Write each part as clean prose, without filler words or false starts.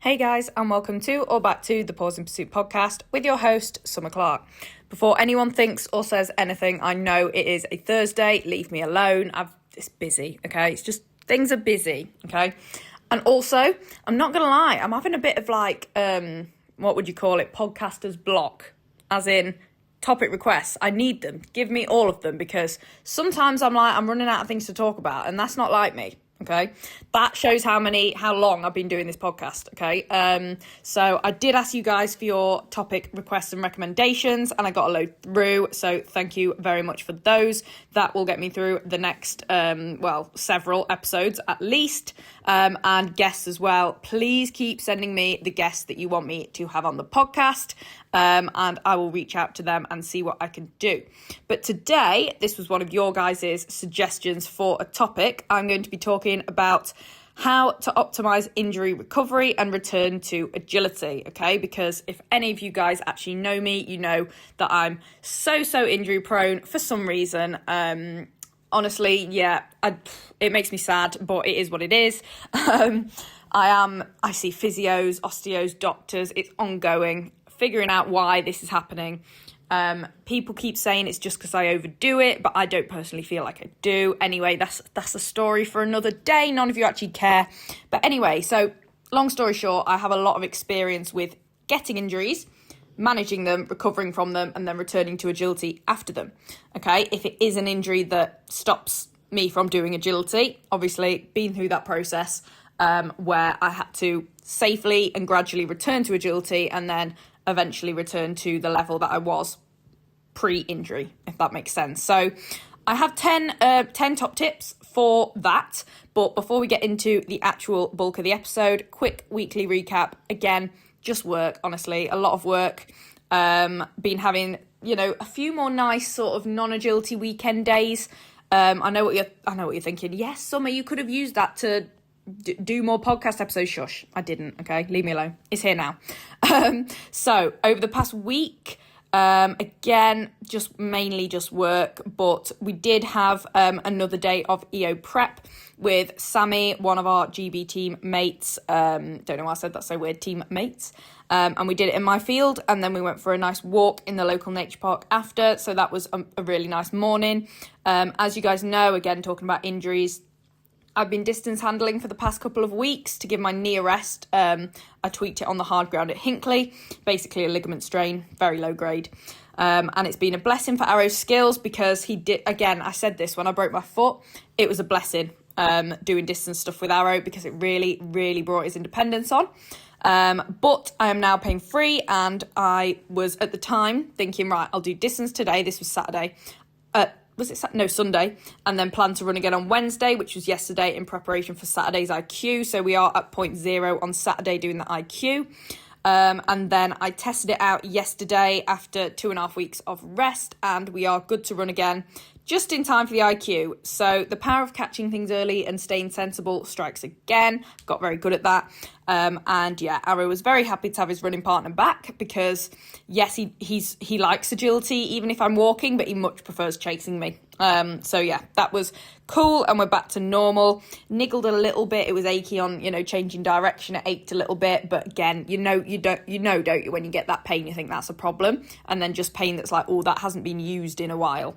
Hey guys, and welcome to or back to the Pause in Pursuit podcast with your host, Summer Clark. Before anyone thinks or says anything, I know it is a Thursday, leave me alone. It's busy, okay? It's just, things are busy, okay? And also, I'm not going to lie, I'm having a bit of what would you call it, podcaster's block, as in topic requests. I need them. Give me all of them, because sometimes I'm running out of things to talk about, and that's not like me. Okay, that shows how long I've been doing this podcast. Okay, so I did ask you guys for your topic requests and recommendations, and I got a load through. So thank you very much for those. That will get me through the next, several episodes at least, and guests as well. Please keep sending me the guests that you want me to have on the podcast. And I will reach out to them and see what I can do. But today, this was one of your guys' suggestions for a topic. I'm going to be talking about how to optimize injury recovery and return to agility, okay? Because if any of you guys actually know me, you know that I'm so injury prone for some reason. Honestly, it makes me sad, but it is what it is. I see physios, osteos, doctors. It's ongoing, figuring out why this is happening. People keep saying it's just because I overdo it, but I don't personally feel like I do. Anyway, that's a story for another day. None of you actually care. But anyway, so long story short, I have a lot of experience with getting injuries, managing them, recovering from them, and then returning to agility after them. Okay, if it is an injury that stops me from doing agility, obviously been through that process where I had to safely and gradually return to agility and then eventually return to the level that I was pre-injury, if that makes sense. So I have 10 top tips for that. But before we get into the actual bulk of the episode, quick weekly recap. Again, just work, honestly, a lot of work. Been having, a few more nice sort of non-agility weekend days. I know what you're thinking. Yes, Summer, you could have used that to do more podcast episodes. Shush, I didn't. Okay, leave me alone. It's here now. So over the past week, again, mainly just work, but we did have another day of EO prep with Sammy, one of our GB team mates. Don't know why I said that so weird, team mates. And we did it in my field, and then we went for a nice walk in the local nature park after. So that was a really nice morning. As you guys know, again, talking about injuries, I've been distance handling for the past couple of weeks to give my knee a rest. I tweaked it on the hard ground at Hinckley, basically a ligament strain, very low grade. And it's been a blessing for Arrow's skills because he did, again, I said this when I broke my foot, it was a blessing doing distance stuff with Arrow because it really brought his independence on. But I am now pain free, and I was at the time thinking, right, I'll do distance today. This was Saturday. Sunday, and then plan to run again on Wednesday, which was yesterday, in preparation for Saturday's IQ. So we are at 0.0 on Saturday doing the IQ. And then I tested it out yesterday after 2.5 weeks of rest, and we are good to run again just in time for the IQ. So the power of catching things early and staying sensible strikes again. Got very good at that. And yeah, Arrow was very happy to have his running partner back because yes, he likes agility even if I'm walking, but he much prefers chasing me. So yeah, that was cool, and we're back to normal. Niggled a little bit. It was achy on, changing direction. It ached a little bit, but again, don't you, when you get that pain, you think that's a problem, and then just pain that's like, oh, that hasn't been used in a while.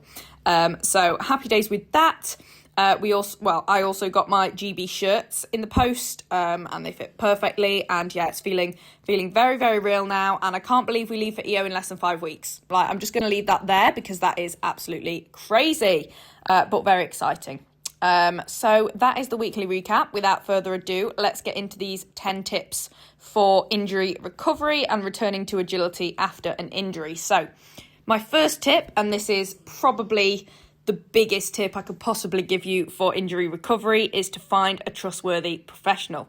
So happy days with that. I also got my GB shirts in the post, and they fit perfectly. And yeah, it's feeling very, very real now. And I can't believe we leave for EO in less than 5 weeks. I'm just going to leave that there because that is absolutely crazy, but very exciting. So that is the weekly recap. Without further ado, let's get into these 10 tips for injury recovery and returning to agility after an injury. So my first tip, and this is probably the biggest tip I could possibly give you for injury recovery, is to find a trustworthy professional.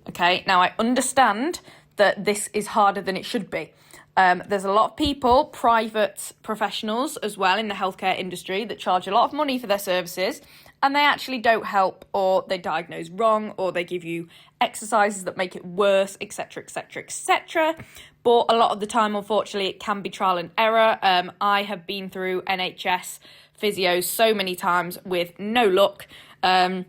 Okay, now I understand that this is harder than it should be. There's a lot of people, private professionals as well in the healthcare industry, that charge a lot of money for their services, and they actually don't help, or they diagnose wrong, or they give you exercises that make it worse, etc. But a lot of the time, unfortunately, it can be trial and error. I have been through NHS physios so many times with no luck. To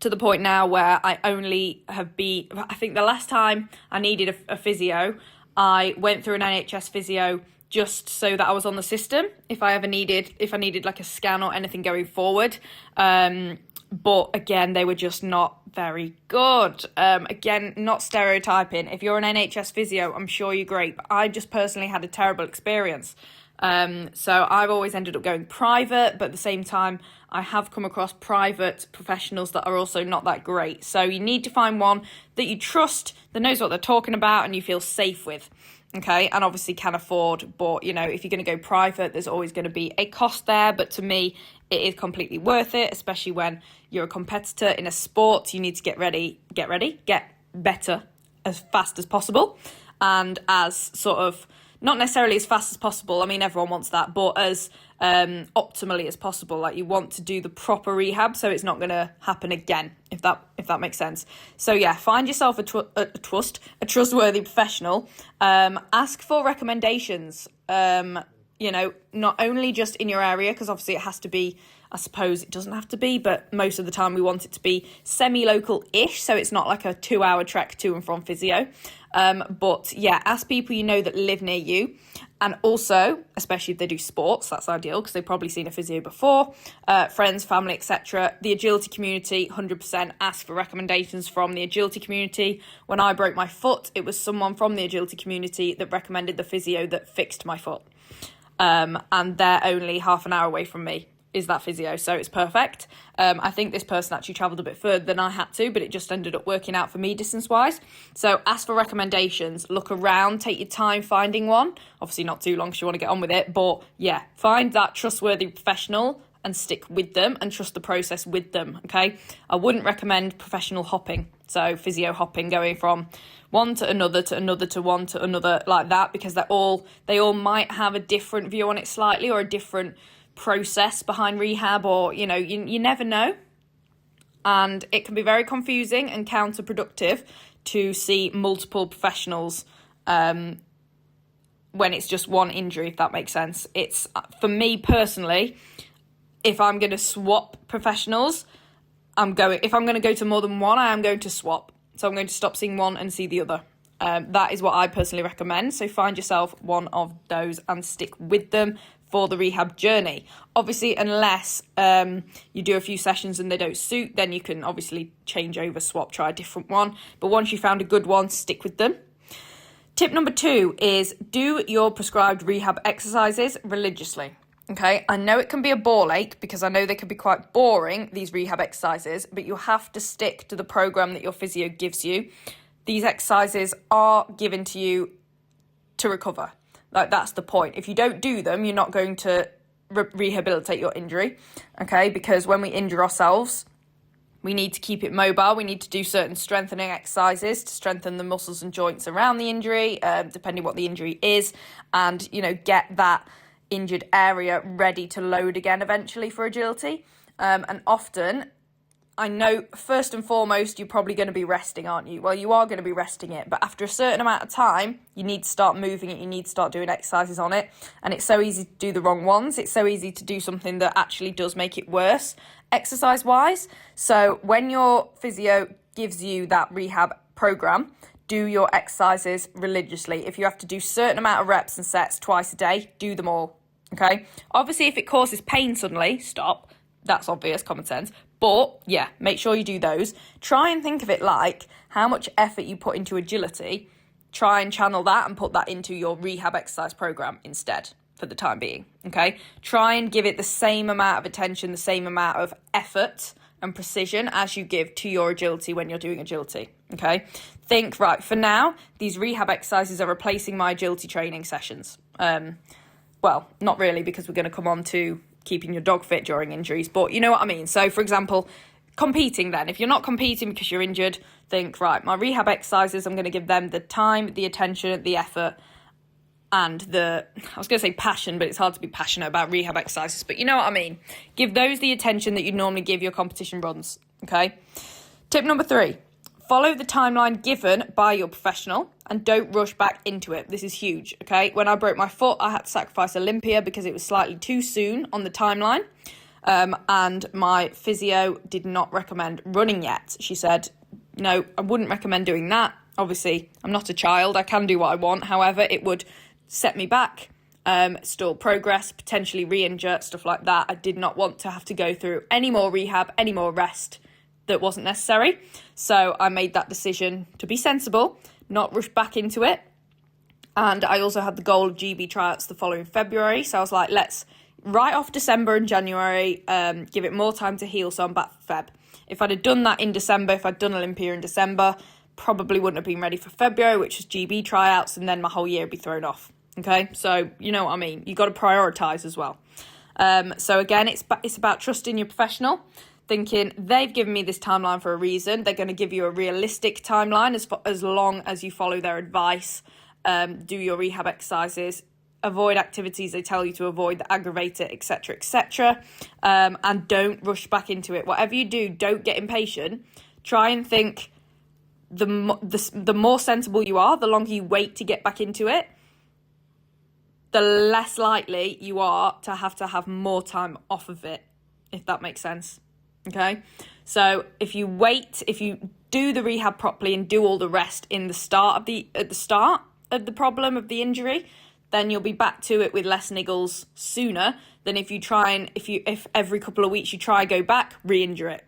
to the point now where I only have been, I think the last time I needed a physio, I went through an NHS physio just so that I was on the system if I needed like a scan or anything going forward. But again, they were just not very good. Again, not stereotyping. If you're an NHS physio, I'm sure you're great, but I just personally had a terrible experience. So I've always ended up going private, but at the same time, I have come across private professionals that are also not that great. So you need to find one that you trust, that knows what they're talking about and you feel safe with. Okay, and obviously can afford, but you know, if you're going to go private, there's always going to be a cost there. But to me, it is completely worth it, especially when you're a competitor in a sport. You need to get better as fast as possible, and as sort of, not necessarily as fast as possible, I mean everyone wants that, but as optimally as possible. Like, you want to do the proper rehab so it's not going to happen again, if that makes sense. So yeah, find yourself a trustworthy professional. Ask for recommendations, you know, not only just in your area, because obviously it has to be, I suppose it doesn't have to be, but most of the time we want it to be semi-local-ish, so it's not like a 2-hour trek to and from physio. But yeah, ask people you know that live near you. And also, especially if they do sports, that's ideal because they've probably seen a physio before, friends, family, etc. The agility community, 100% ask for recommendations from the agility community. When I broke my foot, it was someone from the agility community that recommended the physio that fixed my foot. And they're only half an hour away from me, is that physio, so it's perfect. I think this person actually travelled a bit further than I had to, but it just ended up working out for me distance-wise. So ask for recommendations, look around, take your time finding one. Obviously not too long because you want to get on with it, but yeah, find that trustworthy professional and stick with them and trust the process with them, okay? I wouldn't recommend professional hopping, so physio hopping, going from one to another to another to one to another like that, because they all might have a different view on it slightly, or a different process behind rehab, or you know, you never know, and it can be very confusing and counterproductive to see multiple professionals when it's just one injury, if that makes sense. It's, for me personally, if I'm going to swap professionals, if I'm going to go to more than one, I am going to swap. So I'm going to stop seeing one and see the other. That is what I personally recommend. So find yourself one of those and stick with them for the rehab journey. Obviously, unless you do a few sessions and they don't suit, then you can obviously change over, swap, try a different one. But once you found a good one, stick with them. Tip number 2 is do your prescribed rehab exercises religiously. Okay, I know it can be a ball ache because I know they can be quite boring, these rehab exercises, but you have to stick to the program that your physio gives you. These exercises are given to you to recover. Like, that's the point. If you don't do them, you're not going to rehabilitate your injury, okay? Because when we injure ourselves, we need to keep it mobile. We need to do certain strengthening exercises to strengthen the muscles and joints around the injury, depending what the injury is, and, you know, get that injured area ready to load again eventually for agility. And often, I know first and foremost, you're probably going to be resting, aren't you? Well, you are going to be resting it, but after a certain amount of time, you need to start moving it, you need to start doing exercises on it, and it's so easy to do the wrong ones. It's so easy to do something that actually does make it worse, exercise-wise. So when your physio gives you that rehab program, do your exercises religiously. If you have to do certain amount of reps and sets twice a day, do them all, okay? Obviously, if it causes pain suddenly, stop. That's obvious, common sense. But yeah, make sure you do those. Try and think of it like how much effort you put into agility. Try and channel that and put that into your rehab exercise program instead for the time being, okay? Try and give it the same amount of attention, the same amount of effort and precision as you give to your agility when you're doing agility, okay? Think, right, for now, these rehab exercises are replacing my agility training sessions. Well, not really, because we're going to come on to keeping your dog fit during injuries, but you know what I mean. So, for example, competing then. If you're not competing because you're injured, think, right, my rehab exercises, I'm going to give them the time, the attention, the effort, and I was going to say passion, but it's hard to be passionate about rehab exercises, but you know what I mean. Give those the attention that you'd normally give your competition runs, okay? Tip number 3, follow the timeline given by your professional and don't rush back into it. This is huge, okay? When I broke my foot, I had to sacrifice Olympia because it was slightly too soon on the timeline. And my physio did not recommend running yet. She said, no, I wouldn't recommend doing that. Obviously, I'm not a child. I can do what I want. However, it would set me back, stall progress, potentially re-injure, stuff like that. I did not want to have to go through any more rehab, any more rest that wasn't necessary. So I made that decision to be sensible, not rush back into it. And I also had the goal of GB tryouts the following February. So I was like, let's write off December and January, give it more time to heal. So I'm back for Feb. If I'd have done that in December, if I'd done Olympia in December, probably wouldn't have been ready for February, which was GB tryouts, and then my whole year would be thrown off. Okay, so you know what I mean. You got to prioritise as well. So again, it's about trusting your professional, thinking they've given me this timeline for a reason. They're going to give you a realistic timeline as long as you follow their advice, do your rehab exercises, avoid activities they tell you to avoid that aggravate it, etc., etc., and don't rush back into it. Whatever you do, don't get impatient. Try and think. The more sensible you are, the longer you wait to get back into it, the less likely you are to have more time off of it, if that makes sense. Okay, so if you do the rehab properly and do all the rest at the start of the problem of the injury, then you'll be back to it with less niggles sooner than if every couple of weeks you try go back, re-injure it,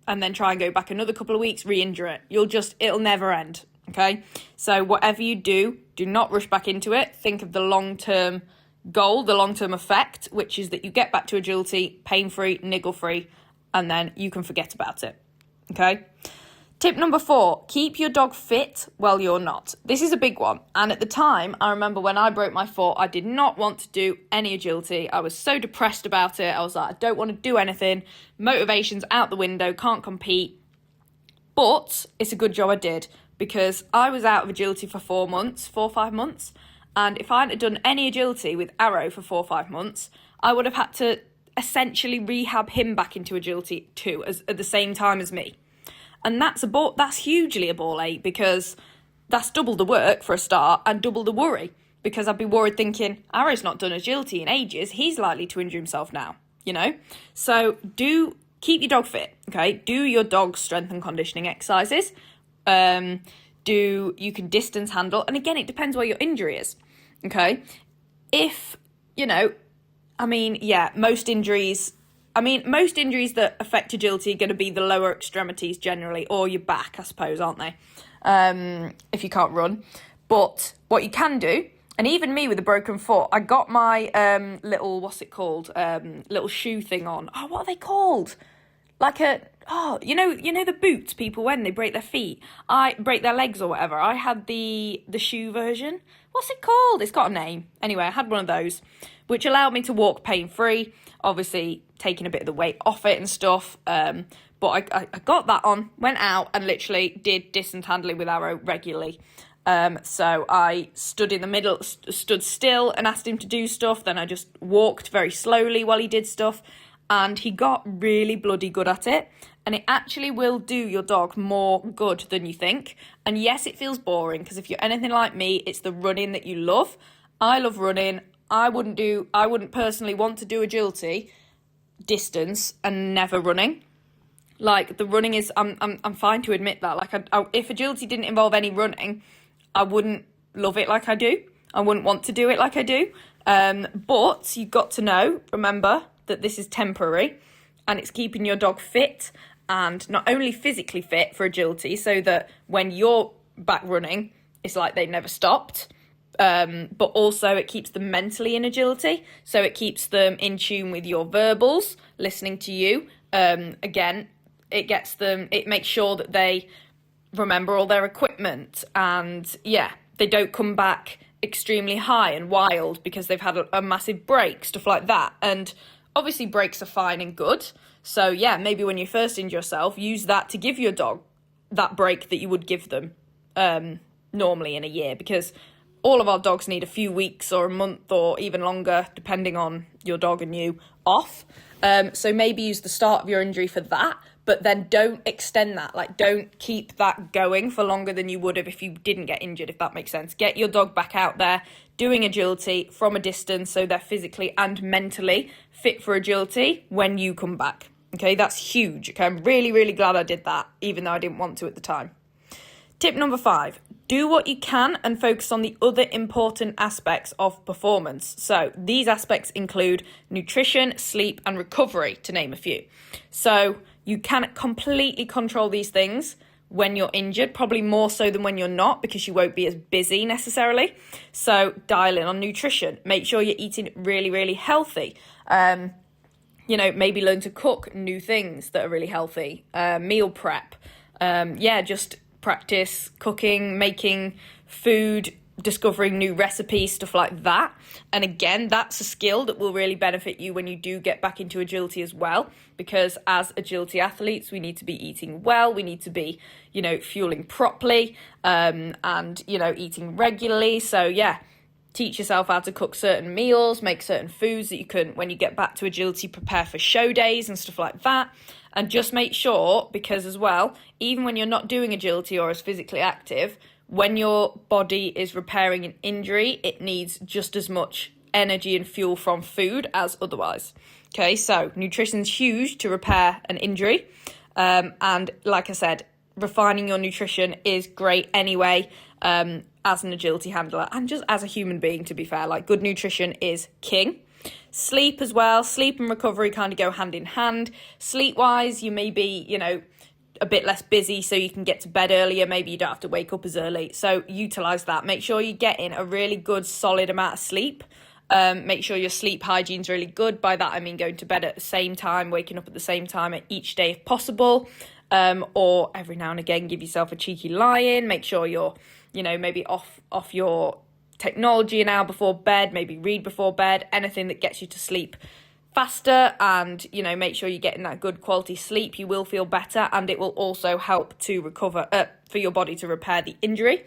and then try and go back another couple of weeks, re-injure it. It'll never end. Okay, so whatever you do not rush back into it. Think of the long-term goal, the long-term effect, which is that you get back to agility, pain-free, niggle-free, and then you can forget about it. Okay. Tip number 4, keep your dog fit while you're not. This is a big one. And at the time, I remember when I broke my foot, I did not want to do any agility. I was so depressed about it. I was like, I don't want to do anything. Motivation's out the window, can't compete. But it's a good job I did, because I was out of agility for 4 or 5 months. And if I hadn't done any agility with Arrow for 4 or 5 months, I would have had to essentially rehab him back into agility too, at the same time as me. And that's hugely a ball ache, because that's double the work for a start and double the worry, because I'd be worried thinking, Arrow's not done agility in ages, he's likely to injure himself now, you know? So keep your dog fit, okay? Do your dog's strength and conditioning exercises. You can distance handle. And again, it depends where your injury is, okay? If, most injuries that affect agility are going to be the lower extremities generally, or your back, I suppose, aren't they? If you can't run. But what you can do, and even me with a broken foot, I got my little, little shoe thing on. Oh, what are they called? The boots people when they break their feet. I break their legs or whatever. I had the shoe version. What's it called? It's got a name. Anyway, I had one of those, which allowed me to walk pain-free, obviously taking a bit of the weight off it and stuff. But I got that on, went out and literally did distance handling with Arrow regularly. So I stood in the middle, stood still and asked him to do stuff. Then I just walked very slowly while he did stuff. And he got really bloody good at it. And it actually will do your dog more good than you think. And yes, it feels boring, because if you're anything like me, it's the running that you love. I love running. I wouldn't personally want to do agility, distance, and never running. Like, the running is, I'm fine to admit that. Like, if agility didn't involve any running, I wouldn't love it like I do. I wouldn't want to do it like I do. But you've got to remember that this is temporary, and it's keeping your dog fit, and not only physically fit for agility, so that when you're back running, it's like they never stopped. But also it keeps them mentally in agility. So it keeps them in tune with your verbals, listening to you. Again, it makes sure that they remember all their equipment, and they don't come back extremely high and wild because they've had a massive break, stuff like that. And obviously breaks are fine and good. So maybe when you first injure yourself, use that to give your dog that break that you would give them normally in a year, because all of our dogs need a few weeks or a month or even longer, depending on your dog and you, off. So maybe use the start of your injury for that, but then don't extend that. Like, don't keep that going for longer than you would have if you didn't get injured, if that makes sense. Get your dog back out there doing agility from a distance so they're physically and mentally fit for agility when you come back. Okay, that's huge. Okay, I'm really, really glad I did that, even though I didn't want to at the time. Tip number 5, do what you can and focus on the other important aspects of performance. So these aspects include nutrition, sleep, and recovery, to name a few. So you can completely control these things when you're injured, probably more so than when you're not, because you won't be as busy necessarily. So dial in on nutrition. Make sure you're eating really, really healthy. Maybe learn to cook new things that are really healthy. Meal prep. Just practice cooking, making food, discovering new recipes, stuff like that. And again, that's a skill that will really benefit you when you do get back into agility as well, because as agility athletes, we need to be eating well, we need to be, fueling properly, and eating regularly. So teach yourself how to cook certain meals, make certain foods that you can, when you get back to agility, prepare for show days and stuff like that. And just make sure, because as well, even when you're not doing agility or as physically active, when your body is repairing an injury, it needs just as much energy and fuel from food as otherwise. Okay, so nutrition's huge to repair an injury. And like I said, refining your nutrition is great anyway, as an agility handler and just as a human being, to be fair. Like, good nutrition is king. Sleep as well. Sleep and recovery kind of go hand in hand. Sleep-wise, you may be, a bit less busy, so you can get to bed earlier. Maybe you don't have to wake up as early. So utilize that. Make sure you get in a really good, solid amount of sleep. Make sure your sleep hygiene's really good. By that, I mean going to bed at the same time, waking up at the same time at each day if possible. Or every now and again, give yourself a cheeky lie-in. Make sure you're, maybe off your technology an hour before bed, maybe read before bed, anything that gets you to sleep faster, and make sure you're getting that good quality sleep. You will feel better, and it will also help to recover for your body to repair the injury.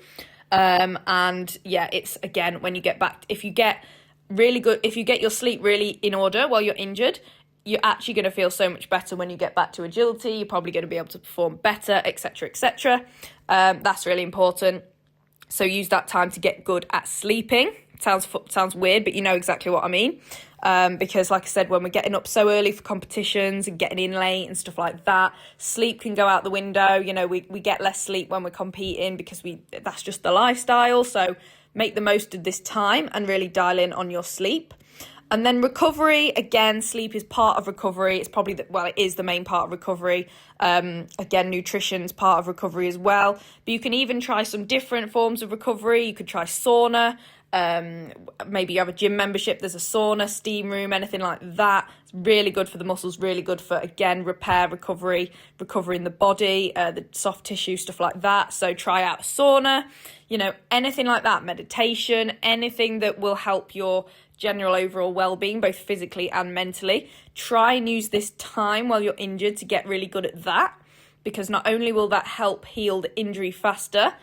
It's again, when you get back, if you get your sleep really in order while you're injured, you're actually going to feel so much better when you get back to agility. You're probably going to be able to perform better, etc., etc. That's really important. So use that time to get good at sleeping. Sounds weird, but you know exactly what I mean. Because like I said, when we're getting up so early for competitions and getting in late and stuff like that, sleep can go out the window. We get less sleep when we're competing because that's just the lifestyle. So make the most of this time and really dial in on your sleep. And then recovery, again, sleep is part of recovery. It's probably, it is the main part of recovery. Again, nutrition's part of recovery as well. But you can even try some different forms of recovery. You could try sauna. Maybe you have a gym membership. There's a sauna, steam room, anything like that. It's really good for the muscles, really good for, again, repair, recovering the body, the soft tissue, stuff like that. So try out a sauna, anything like that, meditation, anything that will help your general overall well-being, both physically and mentally. Try and use this time while you're injured to get really good at that, because not only will that help heal the injury faster,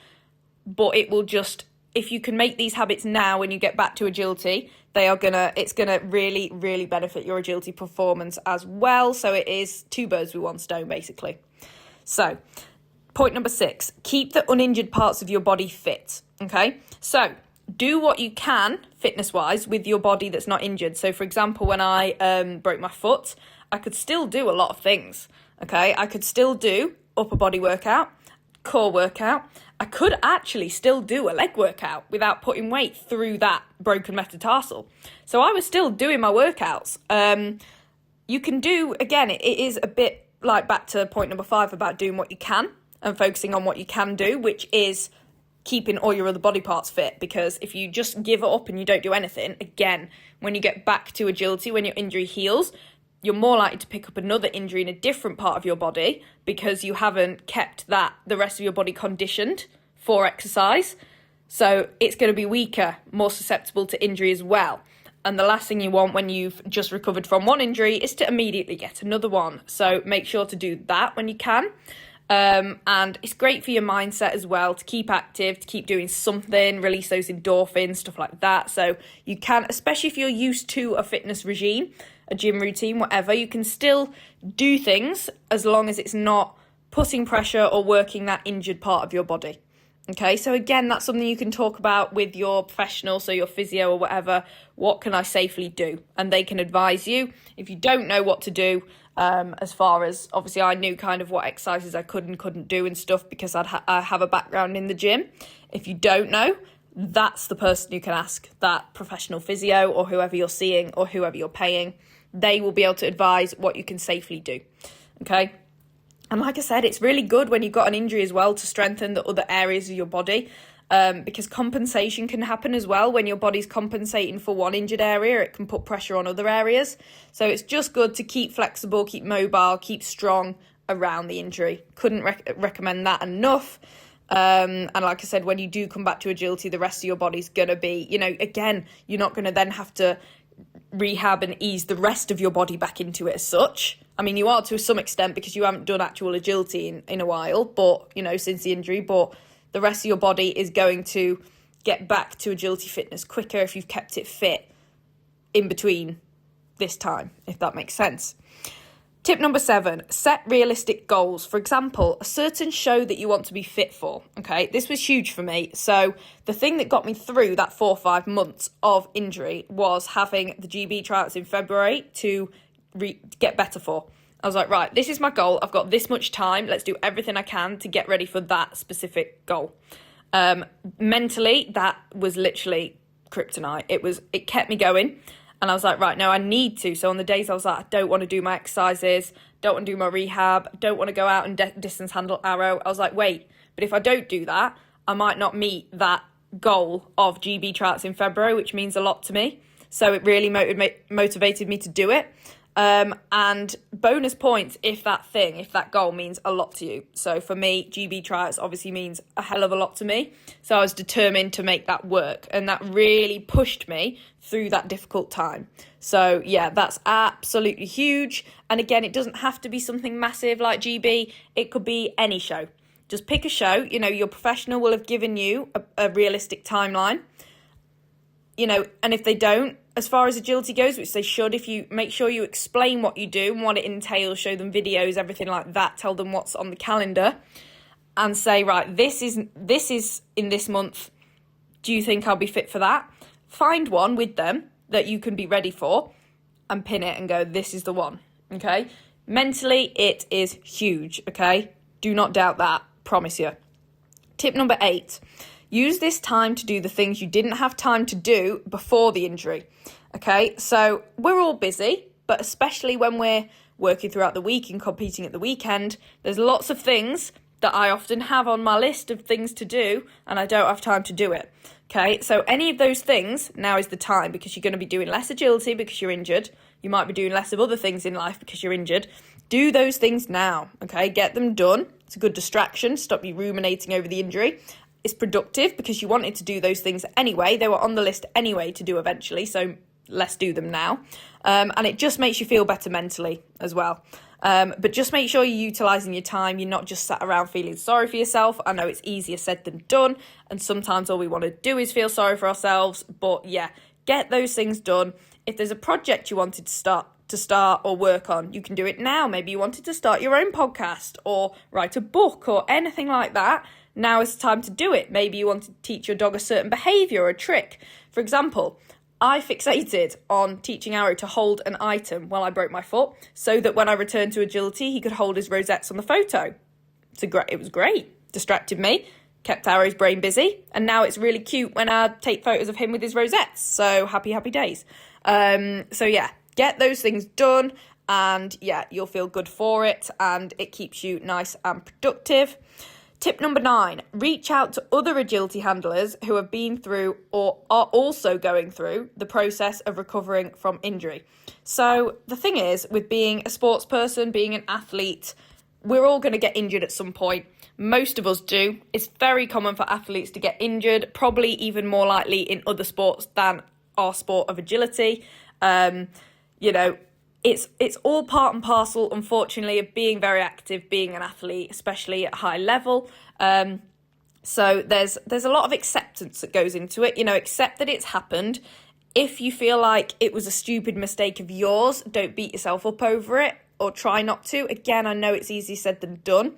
but it will just, if you can make these habits now when you get back to agility, it's gonna really, really benefit your agility performance as well. So it is 2 birds with 1 stone, basically. So point number 6, keep the uninjured parts of your body fit. Okay, so do what you can fitness-wise with your body that's not injured. So, for example, when I broke my foot, I could still do a lot of things, okay? I could still do upper body workout, core workout. I could actually still do a leg workout without putting weight through that broken metatarsal. So I was still doing my workouts. You can do, again, it is a bit like back to point number 5 about doing what you can and focusing on what you can do, which is keeping all your other body parts fit. Because if you just give it up and you don't do anything, again, when you get back to agility, when your injury heals, you're more likely to pick up another injury in a different part of your body because you haven't kept the rest of your body conditioned for exercise. So it's going to be weaker, more susceptible to injury as well. And the last thing you want when you've just recovered from one injury is to immediately get another one. So make sure to do that when you can. And it's great for your mindset as well, to keep active, to keep doing something, release those endorphins, stuff like that. So you can, especially if you're used to a fitness regime, a gym routine, whatever, you can still do things as long as it's not putting pressure or working that injured part of your body. Okay, so again, that's something you can talk about with your professional, so your physio or whatever. What can I safely do? And they can advise you. If you don't know what to do, as far as, obviously I knew kind of what exercises I could and couldn't do and stuff because I have a background in the gym. If you don't know, that's the person you can ask, that professional physio or whoever you're seeing or whoever you're paying. They will be able to advise what you can safely do. Okay. And like I said, it's really good when you've got an injury as well to strengthen the other areas of your body, because compensation can happen as well. When your body's compensating for one injured area, it can put pressure on other areas. So it's just good to keep flexible, keep mobile, keep strong around the injury. Couldn't recommend that enough. And like I said, when you do come back to agility, the rest of your body's going to be, again, you're not going to then have to rehab and ease the rest of your body back into it as such. I mean, you are to some extent because you haven't done actual agility in a while, but, since the injury, but the rest of your body is going to get back to agility fitness quicker if you've kept it fit in between this time, if that makes sense. Tip number 7, set realistic goals. For example, a certain show that you want to be fit for, okay? This was huge for me. So the thing that got me through that 4 or 5 months of injury was having the GB tryouts in February to get better for. I was like, right, this is my goal. I've got this much time. Let's do everything I can to get ready for that specific goal. Mentally, that was literally kryptonite. It kept me going. And I was like, right, no, I need to. So on the days I was like, I don't want to do my exercises, don't want to do my rehab, don't want to go out and distance handle arrow. I was like, wait, but if I don't do that, I might not meet that goal of GB tryouts in February, which means a lot to me. So it really motivated me to do it. And bonus points if that goal means a lot to you. So for me, GB tryouts obviously means a hell of a lot to me. So I was determined to make that work, and that really pushed me through that difficult time. So yeah, that's absolutely huge. And again, it doesn't have to be something massive like GB. It could be any show. Just pick a show. Your professional will have given you a realistic timeline. And if they don't, as far as agility goes, which they should, if you make sure you explain what you do and what it entails, show them videos, everything like that, tell them what's on the calendar and say, right, this is in this month. Do you think I'll be fit for that? Find one with them that you can be ready for and pin it and go, this is the one. Okay. Mentally, it is huge. Okay. Do not doubt that. Promise you. Tip number 8. Use this time to do the things you didn't have time to do before the injury. Okay, so we're all busy, but especially when we're working throughout the week and competing at the weekend, there's lots of things that I often have on my list of things to do and I don't have time to do it. Okay, so any of those things, now is the time, because you're going to be doing less agility because you're injured. You might be doing less of other things in life because you're injured. Do those things now, okay? Get them done. It's a good distraction. Stop you ruminating over the injury. It's productive because you wanted to do those things anyway. They were on the list anyway to do eventually, so let's do them now. And it just makes you feel better mentally as well. But just make sure you're utilising your time. You're not just sat around feeling sorry for yourself. I know it's easier said than done, and sometimes all we want to do is feel sorry for ourselves. But yeah, get those things done. If there's a project you wanted to start or work on, you can do it now. Maybe you wanted to start your own podcast or write a book or anything like that. Now is the time to do it. Maybe you want to teach your dog a certain behaviour or a trick. For example, I fixated on teaching Arrow to hold an item while I broke my foot so that when I returned to agility, he could hold his rosettes on the photo. It was great. Distracted me, kept Arrow's brain busy, and now it's really cute when I take photos of him with his rosettes. So happy days. So yeah, get those things done and yeah, you'll feel good for it and it keeps you nice and productive. Tip number 9, reach out to other agility handlers who have been through or are also going through the process of recovering from injury. So the thing is, with being a sports person, being an athlete, we're all going to get injured at some point. Most of us do. It's very common for athletes to get injured, probably even more likely in other sports than our sport of agility. It's all part and parcel, unfortunately, of being very active, being an athlete, especially at high level. So there's a lot of acceptance that goes into it. Accept that it's happened. If you feel like it was a stupid mistake of yours, don't beat yourself up over it, or try not to. Again, I know it's easier said than done.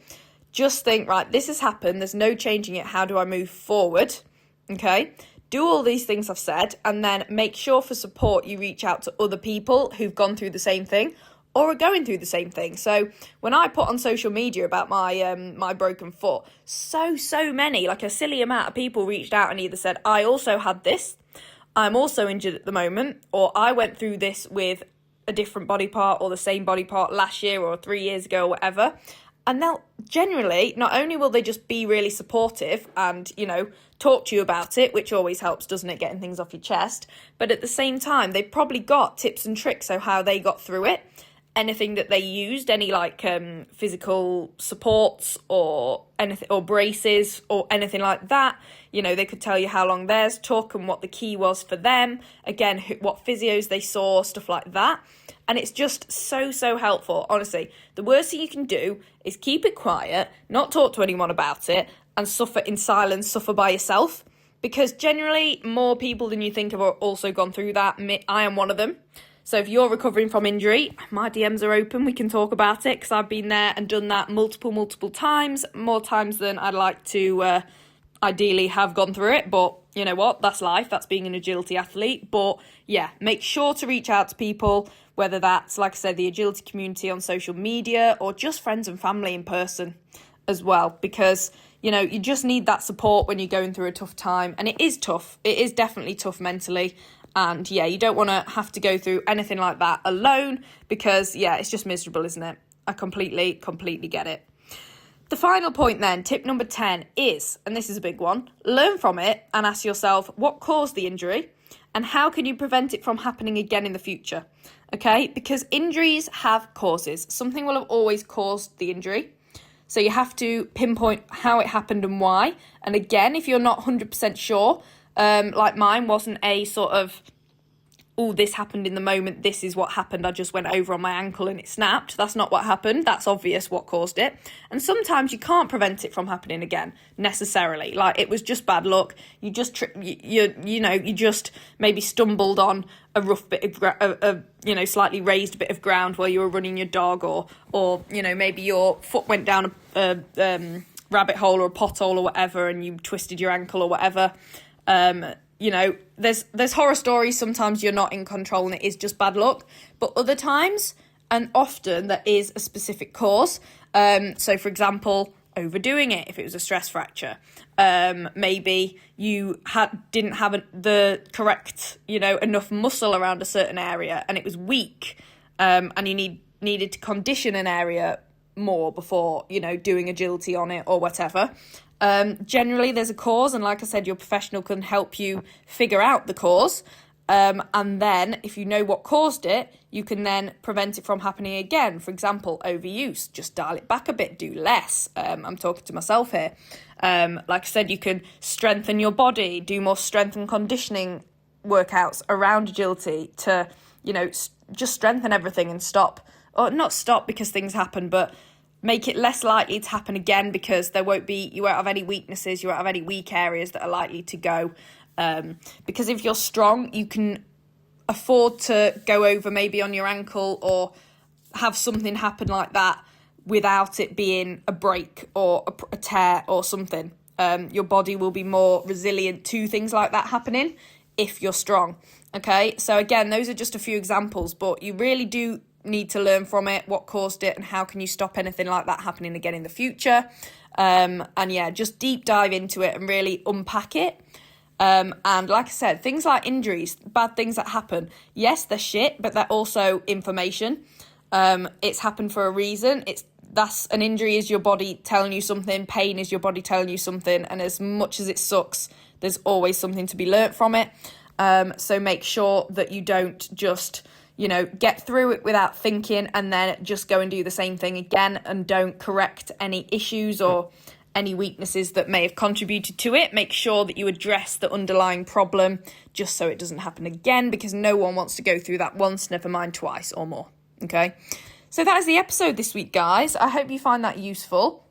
Just think, right, this has happened. There's no changing it. How do I move forward? Okay. Do all these things I've said, and then make sure for support you reach out to other people who've gone through the same thing or are going through the same thing. So when I put on social media about my broken foot, so many, like a silly amount of people reached out and either said, I also had this, I'm also injured at the moment, or I went through this with a different body part or the same body part last year or 3 years ago or whatever. And they'll generally, not only will they just be really supportive and, talk to you about it, which always helps, doesn't it, getting things off your chest, but at the same time, they've probably got tips and tricks of how they got through it, anything that they used, any physical supports or anything, or braces or anything like that. They could tell you how long theirs took and what the key was for them. Again, what physios they saw, stuff like that. And it's just so helpful. Honestly, the worst thing you can do is keep it quiet, not talk to anyone about it, and suffer in silence, suffer by yourself. Because generally, more people than you think have also gone through that. I am one of them. So if you're recovering from injury, my DMs are open. We can talk about it, because I've been there and done that multiple times, more times than I'd like to ideally have gone through it. But you know what? That's life. That's being an agility athlete. But yeah, make sure to reach out to people, whether that's, like I said, the agility community on social media or just friends and family in person as well, because you just need that support when you're going through a tough time. And it is tough. It is definitely tough mentally. And yeah, you don't want to have to go through anything like that alone, because yeah, it's just miserable, isn't it? I completely get it. The final point then, tip number 10 is, and this is a big one, learn from it and ask yourself what caused the injury and how can you prevent it from happening again in the future? Okay, because injuries have causes. Something will have always caused the injury. So you have to pinpoint how it happened and why. And again, if you're not 100% sure, like mine wasn't a sort of, oh, this happened in the moment, this is what happened, I just went over on my ankle and it snapped. That's not what happened. That's obvious what caused it. And sometimes you can't prevent it from happening again, necessarily. Like, it was just bad luck. You just, you just maybe stumbled on a rough bit of, slightly raised bit of ground while you were running your dog, or maybe your foot went down a rabbit hole or a pothole or whatever and you twisted your ankle or whatever. There's horror stories. Sometimes you're not in control and it is just bad luck. But other times, and often, there is a specific cause. So, for example, overdoing it, if it was a stress fracture. Maybe you didn't have the correct, enough muscle around a certain area and it was weak. And you needed to condition an area more before, doing agility on it or whatever. Generally, there's a cause, and like I said, your professional can help you figure out the cause. And then, if you know what caused it, you can then prevent it from happening again. For example, overuse. Just dial it back a bit, do less. I'm talking to myself here. Like I said, you can strengthen your body, do more strength and conditioning workouts around agility to, just strengthen everything and not stop because things happen, but make it less likely to happen again, because you won't have any weaknesses, you won't have any weak areas that are likely to go. Because if you're strong, you can afford to go over maybe on your ankle or have something happen like that without it being a break or a tear or something. Your body will be more resilient to things like that happening if you're strong. Okay, so again, those are just a few examples, but you really do need to learn from it, what caused it, and how can you stop anything like that happening again in the future. And yeah, just deep dive into it and really unpack it. And like I said, things like injuries, bad things that happen, yes, they're shit, but they're also information. It's happened for a reason. That's an injury is your body telling you something, pain is your body telling you something, and as much as it sucks, there's always something to be learnt from it. So make sure that you don't just get through it without thinking and then just go and do the same thing again, and don't correct any issues or any weaknesses that may have contributed to it. Make sure that you address the underlying problem just so it doesn't happen again, because no one wants to go through that once, never mind twice or more. Okay, so that is the episode this week, guys. I hope you find that useful.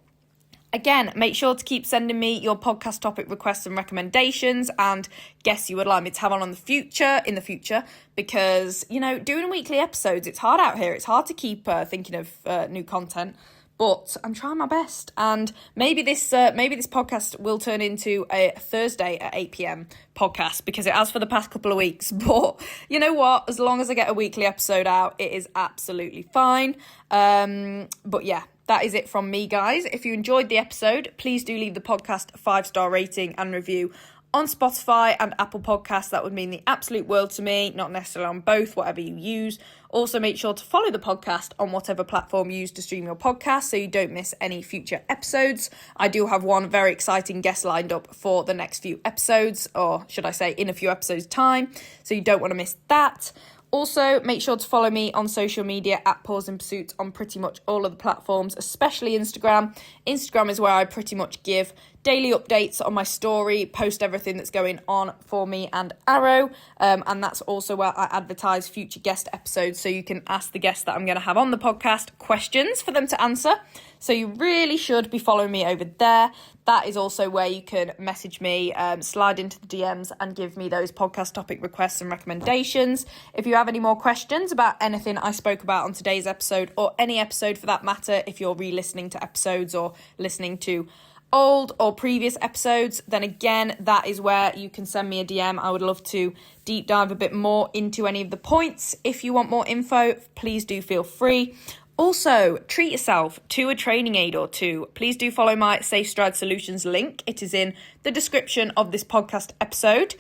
Again, make sure to keep sending me your podcast topic requests and recommendations and guests you would like me to have on in the future, because, doing weekly episodes, it's hard out here. It's hard to keep thinking of new content, but I'm trying my best. And maybe this podcast will turn into a Thursday at 8 p.m. podcast, because it has for the past couple of weeks. But you know what? As long as I get a weekly episode out, it is absolutely fine. But yeah. That is it from me, guys. If you enjoyed the episode, please do leave the podcast a 5-star rating and review on Spotify and Apple Podcasts. That would mean the absolute world to me, not necessarily on both, whatever you use. Also, make sure to follow the podcast on whatever platform you use to stream your podcast so you don't miss any future episodes. I do have one very exciting guest lined up for the next few episodes, or should I say in a few episodes' time, so you don't want to miss that. Also, make sure to follow me on social media at Pause in Pursuit on pretty much all of the platforms, especially Instagram. Instagram is where I pretty much give daily updates on my story, post everything that's going on for me and Arrow, and that's also where I advertise future guest episodes, so you can ask the guests that I'm going to have on the podcast questions for them to answer. So you really should be following me over there. That is also where you can message me, slide into the DMs and give me those podcast topic requests and recommendations. If you have any more questions about anything I spoke about on today's episode, or any episode for that matter, if you're re-listening to episodes or listening to old or previous episodes, then again, that is where you can send me a DM. I would love to deep dive a bit more into any of the points. If you want more info, please do feel free. Also, treat yourself to a training aid or two. Please do follow my Safe Stride Solutions link. It is in the description of this podcast episode.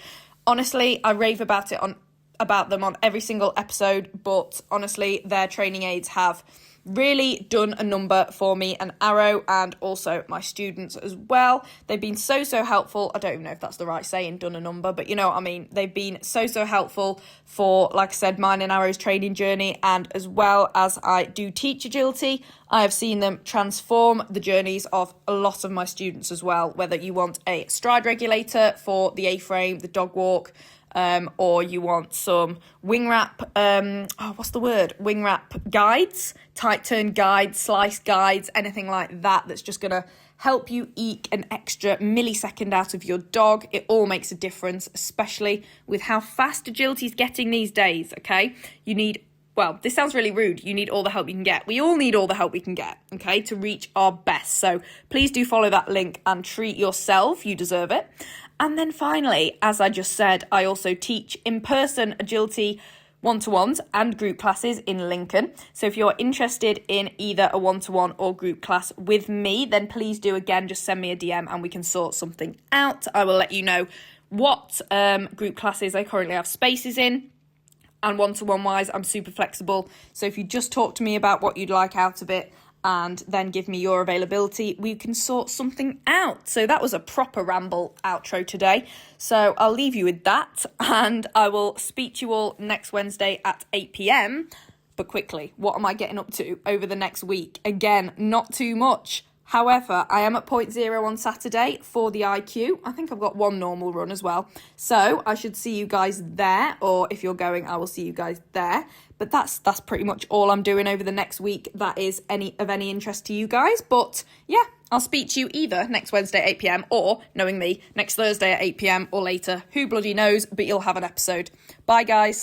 Honestly, I rave about them on every single episode, but honestly, their training aids have really done a number for me and Arrow, and also my students as well. They've been so helpful. I don't even know if that's the right saying, done a number, but you know what I mean. They've been so helpful for, like I said, mine and Arrow's training journey, and as well as I do teach agility, I have seen them transform the journeys of a lot of my students as well, whether you want a stride regulator for the A-frame, the dog walk, or you want some wing wrap, wing wrap guides, tight turn guides, slice guides, anything like that that's just going to help you eke an extra millisecond out of your dog. It all makes a difference, especially with how fast agility is getting these days, okay? This sounds really rude. You need all the help you can get. We all need all the help we can get, okay, to reach our best. So please do follow that link and treat yourself. You deserve it. And then finally, as I just said, I also teach in-person agility one-to-ones and group classes in Lincoln. So if you're interested in either a one-to-one or group class with me, then please do, again, just send me a DM and we can sort something out. I will let you know what group classes I currently have spaces in. And one-to-one wise, I'm super flexible. So if you just talk to me about what you'd like out of it and then give me your availability, we can sort something out. So that was a proper ramble outro today. So I'll leave you with that, and I will speak to you all next Wednesday at 8 p.m. But quickly, what am I getting up to over the next week? Again, not too much. However, I am at point 0 on Saturday for the IQ. I think I've got one normal run as well. So I should see you guys there, or if you're going, I will see you guys there. But that's pretty much all I'm doing over the next week that is of any interest to you guys. But yeah, I'll speak to you either next Wednesday at 8 p.m. or, knowing me, next Thursday at 8 p.m. or later. Who bloody knows, but you'll have an episode. Bye, guys.